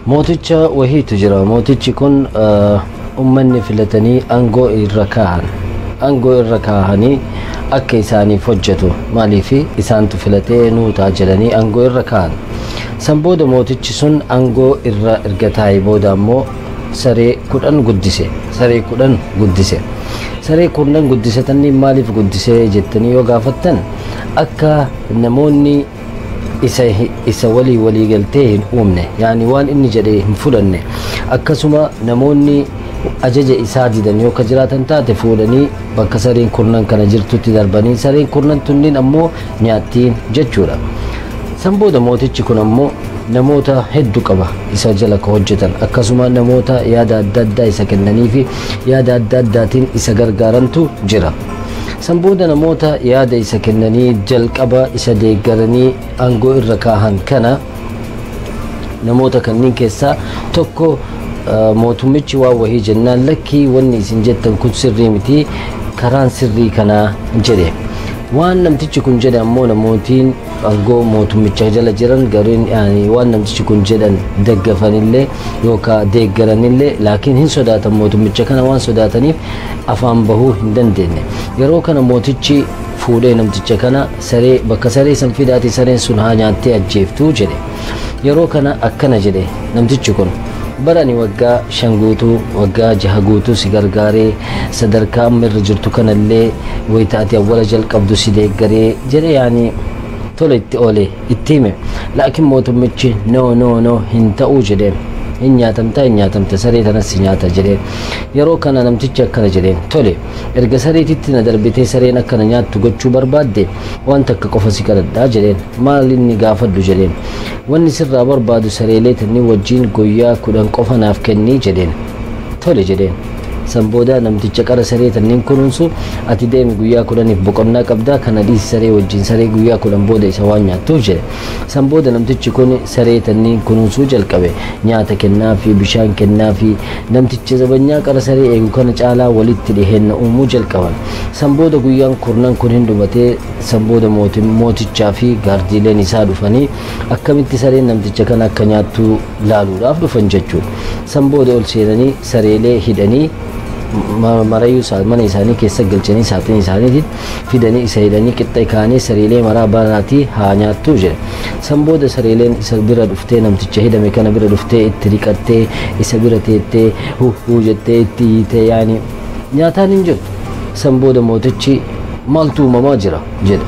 mooticha wahiitu jira. Mootichi kun ummanni filatanii aangoo irra kaahanii akka isaaniif hojjetu maaliif isaantu filatee nuutaa jedhanii aangoo irra kaahan. San booda mootichi sun aangoo irra erga taa'ee booda ammoo saree 10 guddise. Saree 10 guddisatanii maaliif guddisee jettanii yoo gaafattan akka namoonni isa walii galtee hin uumne, yaani waan inni jedhee hin fudhanne, akkasuma namoonni ajaja isaa didan yoo ka jiraatan taate fuudhanii bakka sareen 10 kana jirtutti darbanii sareen 10 tunniin ammoo nyaattiin jechuudha. San booda mootichi kun ammoo namoota hedduu qaba isa jala ka hojjetan, akkasuma namoota yaada adda addaa isa kennanii fi yaada adda addaatiin isa gargaarantu jira. San booda namoota yaada isa kennanii jalqaba isa deeggaranii aangoo irra kaahan kana namoota kanneen keessaa tokko mootummichi waa wahii jennaan lakkii wanni isin jettan kun sirrii miti, karaan sirrii kana jedhe. Waan namtichi kun jedhe ammoo namootiin aangoo mootummicha jala jiran gariin waan namtichi kun jedhan deggafanillee yookaan deeggaranillee, laakiin hin sodaatan mootummicha kana waan sodaataniif afaan bahuu hin dandeenye. Yeroo kana mootichi fuudhee namticha kana saree bakka saree san fidaati sareen sun haa nyaattee ajjeeftuu jedhe. Yeroo kana akkana jedhe namtichi kun, barani waggaa 5 guutuu waggaa 6 guutuu si gargaaree sadarkaa amma irra jirtu kanallee wayitaati awwala jalqabdu si deeggaree jedhe, yaani tole itti oole itti hime. Laakiin mootummichi no hin ta'uu jedhe, hin nyaatamta saree tanas nyaata jedhe. Yeroo kana namtichi akkana jedheen, tole erga sareetitti na darbitee sareen akkana nyaattu gochuu barbaadde waan takka qofa si kadhadhaa jedheen. Maal inni gaafadhu jedheen, wanni sirraa barbaadu sareelee tanni wajjiin guyyaa 10 qofa naaf kennii jedheen. Tole jedheen. San booda namticha qara saree tanniin kunuunsu ati deemi guyyaa 10 boqonnaa qabdaa, kana dhiisi saree wajjiin saree guyyaa 10 booda isa waan nyaattuuf jedhe. San booda namtichi kun saree tanniin kunuunsuu jalqabe, nyaata kennaa fi bishaan kennaa fi namticha jabenyaa qara saree eegu kana caalaa walitti dhiheenya uumuu jalqaban. San booda guyyaan 10 kun hin dhumatee san booda mootichaa fi gaardiileen isaa dhufanii akkamitti sareen namticha kana akka nyaattu laaluudhaaf dhufan jechuudha. San booda ol seenanii sareelee hidhanii marayu mana isaanii keessa galchanii saaxinii isaaniitiin fidanii isa hidhanii qixxa kaanii sareelee maraa banaatii haa nyaattu jedhe. San booda sareeleen isa bira dhuftee namticha hidhame kana bira dhuftee itti riqattee isa bira teettee huu jettee itti hiitee, yaani nyaataan hin jirtu. San booda mootichi maaltu uumamaa jira jedhe.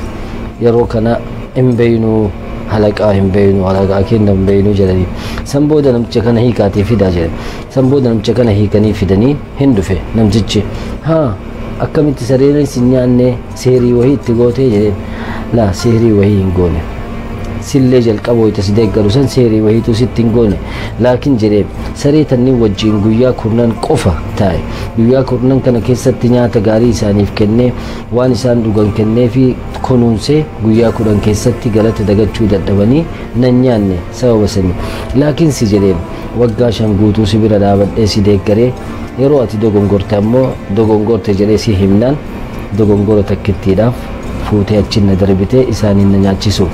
Yeroo kana hin beeynu halaqaa hin beeynu, halaqaa kenna hin beeynu jedhanii. San booda namticha kana hiikaatii fidaa jedhe. San booda namticha kana hiikanii fidanii hin dhufe. Namtichi akkamitti sareen sin nyaanne seerii wahii itti gootee jedheen. Laa seerii wahii hin goone, sillee jalqaboo itti si deeggaru san seerii wahiitu sitti hin goone, laakiin jedheen saree tanniin wajjiin guyyaa 10 qofa taa'e. Guyyaa 10 kana keessatti nyaata gaarii isaaniif kennee waan isaan dhugan kennee fi kunuunsee guyyaa 10 keessatti galata dagachuu dadhabanii nan nyaanne sababa sanii. Laakiin si jedheen waggaa 5 guutuu si bira dhaabadhee si deeggaree yeroo ati dogongorte ammoo dogongorte jedhee si himnaan dogongora takkittiidhaaf fuutee achiin na darbitee isaaniin na nyaachisu.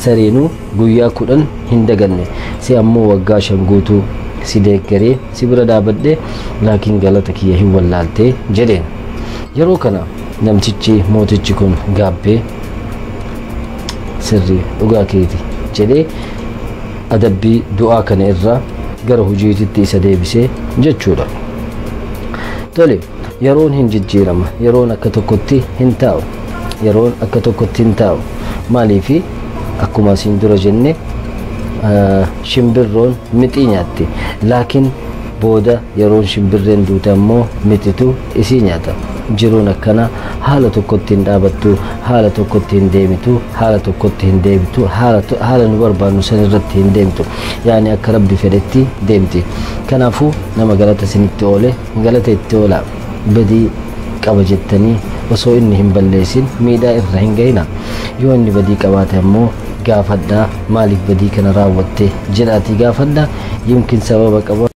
Sareenuu guyyaa 10 hin daganne, si ammoo waggaa 5 guutuu si deeggaree si bira dhaabadhee laakiin galata kiyya hin wallaaltee jedheen. Yeroo kana namtichi mootichi kun gaabbee sirrii dhugaa keeti jedhee adabbii du'aa kana irraa gara hojiititti isa deebisee jechuudha. Tole yeroon hin jijjiirama, yeroon akka tokkotti hin taa'u, yeroon akka tokkotti hin taa'u. Maaliifi akkuma isin dura jenne shimbirroon mixii nyaatti, laakiin booda yeroon shimbirreen duute ammoo mixitu isii nyaata. Jiruun akkana haala tokkotti hin dhaabattu, haala tokkotti hin deemitu, haala tokkotti hin deebitu, haala nu barbaannu san irratti hin deemtu, yaani akka rabbi fedhetti deemti. Kanaafuu nama galata isinitti oole galata itti oolaa. Badii qaba jettanii osoo inni hin balleessin miidhaa irra hin gahina. Yoo inni badii qabaate ammoo gaafadhaa, maaliif badii kana raawwatte jedhaatii gaafadhaa. Yumkin sababa qaba.